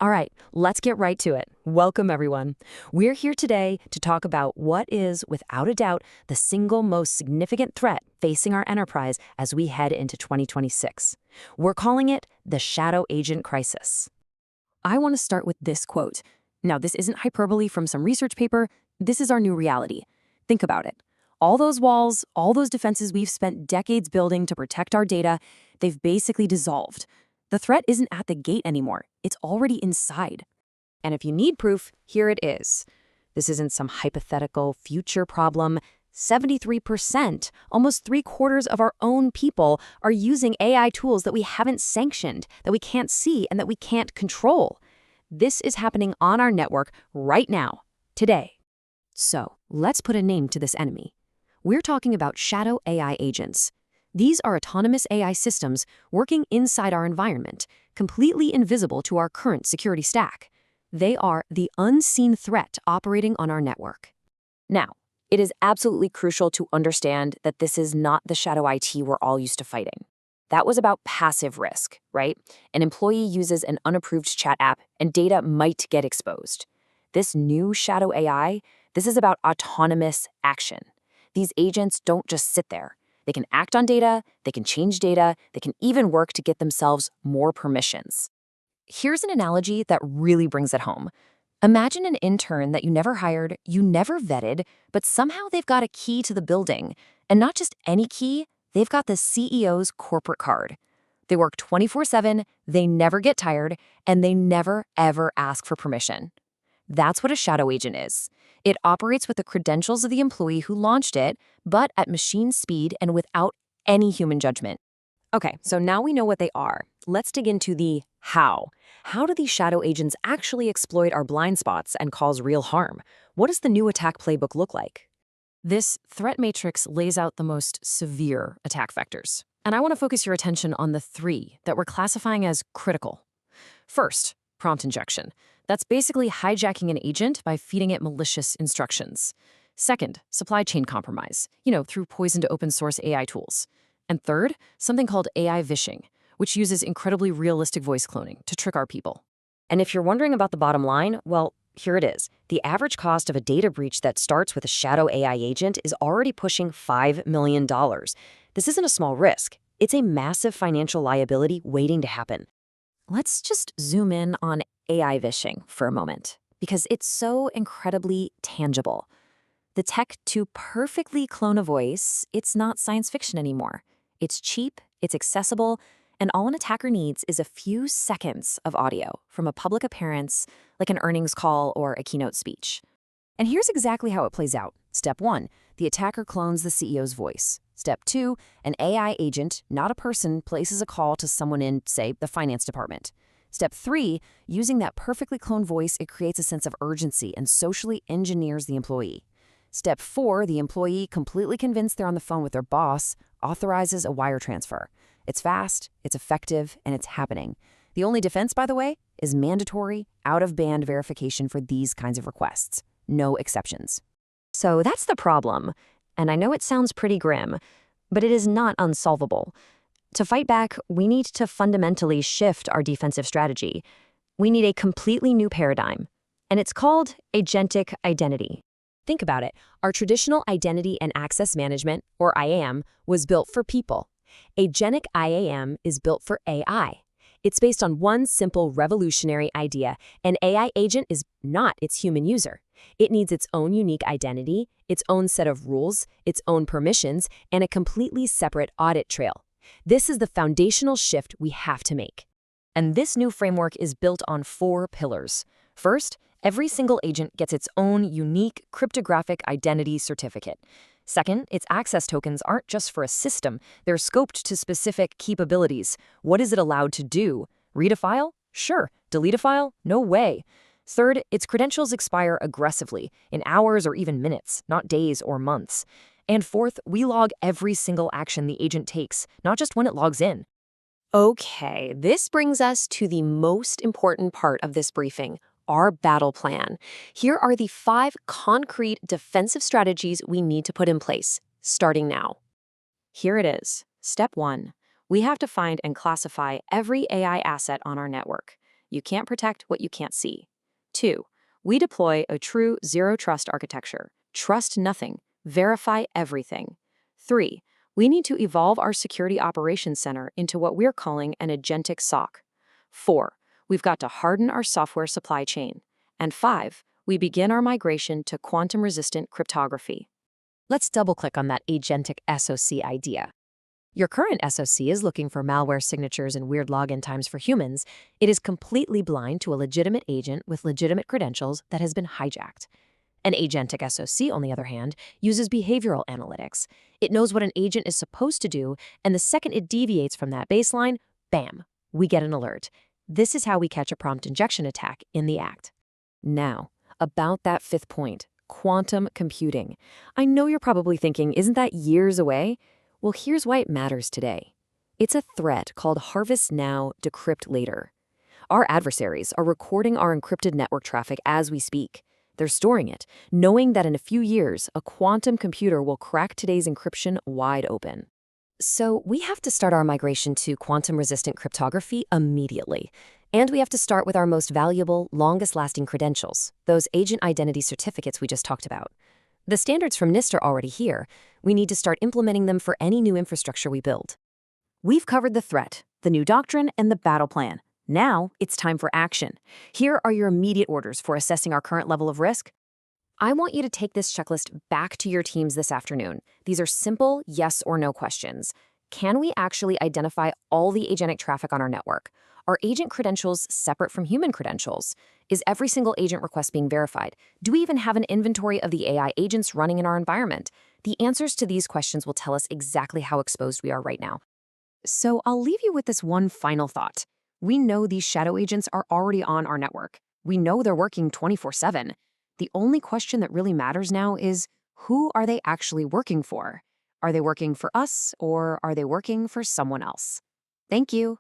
All right, let's get right to it. Welcome, everyone. We're here today to talk about what is, without a doubt, the single most significant threat facing our enterprise as we head into 2026. We're calling it the shadow agent crisis. I want to start with this quote. Now, this isn't hyperbole from some research paper. This is our new reality. Think about it. All those walls, all those defenses we've spent decades building to protect our data, they've basically dissolved. The threat isn't at the gate anymore. It's already inside. And if you need proof, here it is. This isn't some hypothetical future problem. 73%, almost 3/4 of our own people, are using AI tools that we haven't sanctioned, that we can't see, and that we can't control. This is happening on our network right now, today. So, let's put a name to this enemy. We're talking about shadow AI agents. These are autonomous AI systems working inside our environment, completely invisible to our current security stack. They are the unseen threat operating on our network. Now, it is absolutely crucial to understand that this is not the shadow IT we're all used to fighting. That was about passive risk, right? An employee uses an unapproved chat app and data might get exposed. This new shadow AI, this is about autonomous action. These agents don't just sit there. They can act on data, they can change data, they can even work to get themselves more permissions. Here's an analogy that really brings it home. Imagine an intern that you never hired, you never vetted, but somehow they've got a key to the building. And not just any key, they've got the CEO's corporate card. They work 24/7, they never get tired, and they never, ever ask for permission. That's what a shadow agent is. It operates with the credentials of the employee who launched it, but at machine speed and without any human judgment. Okay, so now we know what they are. Let's dig into the how. How do these shadow agents actually exploit our blind spots and cause real harm? What does the new attack playbook look like? This threat matrix lays out the most severe attack vectors. And I want to focus your attention on the 3 that we're classifying as critical. First, prompt injection. That's basically hijacking an agent by feeding it malicious instructions. Second, supply chain compromise, through poisoned open source AI tools. And third, something called AI Vishing, which uses incredibly realistic voice cloning to trick our people. And if you're wondering about the bottom line, well, here it is. The average cost of a data breach that starts with a shadow AI agent is already pushing $5 million. This isn't a small risk. It's a massive financial liability waiting to happen. Let's just zoom in on AI Vishing for a moment, because it's so incredibly tangible. The tech to perfectly clone a voice, it's not science fiction anymore. It's cheap, it's accessible, and all an attacker needs is a few seconds of audio from a public appearance, like an earnings call or a keynote speech. And here's exactly how it plays out. Step 1, the attacker clones the CEO's voice. Step 2, an AI agent, not a person, places a call to someone in, say, the finance department. Step 3, using that perfectly cloned voice, it creates a sense of urgency and socially engineers the employee. Step 4, the employee, completely convinced they're on the phone with their boss, authorizes a wire transfer. It's fast, it's effective, and it's happening. The only defense, by the way, is mandatory, out-of-band verification for these kinds of requests. No exceptions. So that's the problem. And I know it sounds pretty grim, but it is not unsolvable. To fight back, we need to fundamentally shift our defensive strategy. We need a completely new paradigm, and it's called Agentic Identity. Think about it. Our traditional identity and access management, or IAM, was built for people. Agentic IAM is built for AI. It's based on one simple revolutionary idea. An AI agent is not its human user. It needs its own unique identity, its own set of rules, its own permissions, and a completely separate audit trail. This is the foundational shift we have to make. And this new framework is built on 4 pillars. First, every single agent gets its own unique cryptographic identity certificate. Second, its access tokens aren't just for a system, they're scoped to specific capabilities. What is it allowed to do? Read a file? Sure. Delete a file? No way. Third, its credentials expire aggressively, in hours or even minutes, not days or months. And fourth, we log every single action the agent takes, not just when it logs in. Okay, this brings us to the most important part of this briefing, our battle plan. Here are the 5 concrete defensive strategies we need to put in place, starting now. Here it is. Step 1. We have to find and classify every AI asset on our network. You can't protect what you can't see. 2. We deploy a true zero-trust architecture. Trust nothing. Verify everything. 3. We need to evolve our Security Operations Center into what we're calling an agentic SOC. 4. We've got to harden our software supply chain. And 5. We begin our migration to quantum-resistant cryptography. Let's double-click on that agentic SOC idea. Your current SOC is looking for malware signatures and weird login times for humans. It is completely blind to a legitimate agent with legitimate credentials that has been hijacked. An agentic SOC, on the other hand, uses behavioral analytics. It knows what an agent is supposed to do, and the second it deviates from that baseline, bam, we get an alert. This is how we catch a prompt injection attack in the act. Now, about that fifth point, quantum computing. I know you're probably thinking, isn't that years away? Well, here's why it matters today. It's a threat called harvest now, decrypt later. Our adversaries are recording our encrypted network traffic as we speak. They're storing it, knowing that in a few years, a quantum computer will crack today's encryption wide open. So we have to start our migration to quantum-resistant cryptography immediately. And we have to start with our most valuable, longest-lasting credentials, those agent identity certificates we just talked about. The standards from NIST are already here. We need to start implementing them for any new infrastructure we build. We've covered the threat, the new doctrine, and the battle plan. Now, it's time for action. Here are your immediate orders for assessing our current level of risk. I want you to take this checklist back to your teams this afternoon. These are simple yes or no questions. Can we actually identify all the agentic traffic on our network? Are agent credentials separate from human credentials? Is every single agent request being verified? Do we even have an inventory of the AI agents running in our environment? The answers to these questions will tell us exactly how exposed we are right now. So I'll leave you with this one final thought. We know these shadow agents are already on our network. We know they're working 24/7. The only question that really matters now is, who are they actually working for? Are they working for us, or are they working for someone else? Thank you.